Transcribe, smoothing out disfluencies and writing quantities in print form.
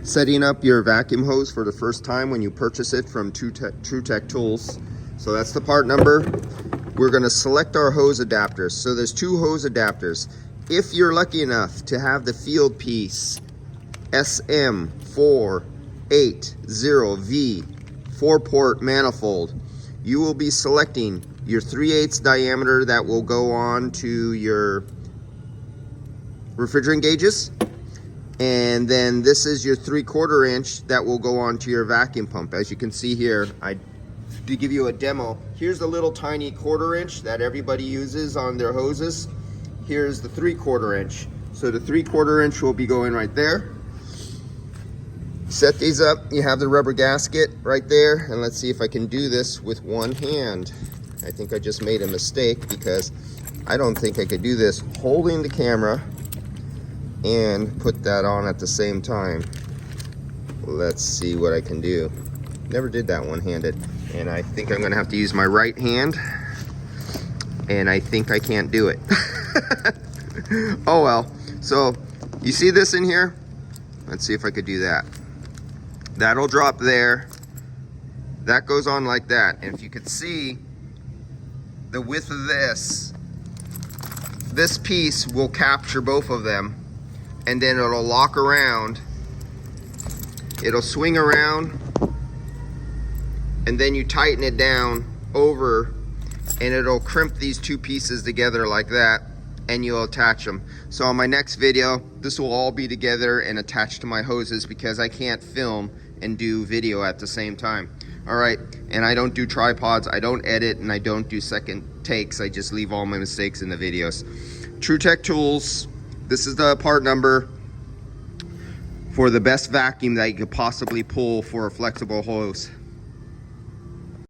setting up your vacuum hose for the first time when you purchase it from Tru Tech Tools. So that's the part number. We're going to select our hose adapters. So there's two hose adapters. If you're lucky enough to have the field piece SM480V 4-port manifold, you will be selecting your 3/8 diameter that will go on to your refrigerant gauges, and then this is your 3/4 inch that will go on to your vacuum pump. As you can see here, to give you a demo, here's the little tiny 1/4 inch that everybody uses on their hoses. Here's the 3/4 inch. So the 3/4 inch will be going right there. Set these up, you have the rubber gasket right there, and let's see if I can do this with one hand. I think I just made a mistake because I don't think I could do this holding the camera and put that on at the same time. Let's see what I can do. Never did that one-handed, and I think I'm gonna have to use my right hand, and I think I can't do it. Oh well. So you see this in here? Let's see if I could do that. That'll drop there. That goes on like that. And if you could see the width of this piece will capture both of them, and then it'll lock around. It'll swing around, and then you tighten it down over, and it'll crimp these two pieces together like that, and you'll attach them. So on my next video, this will all be together and attached to my hoses because I can't film and do video at the same time. All right, and I don't do tripods, I don't edit, and I don't do second takes. I just leave all my mistakes in the videos. Tru Tech Tools, this is the part number for the best vacuum that you could possibly pull for a flexible hose.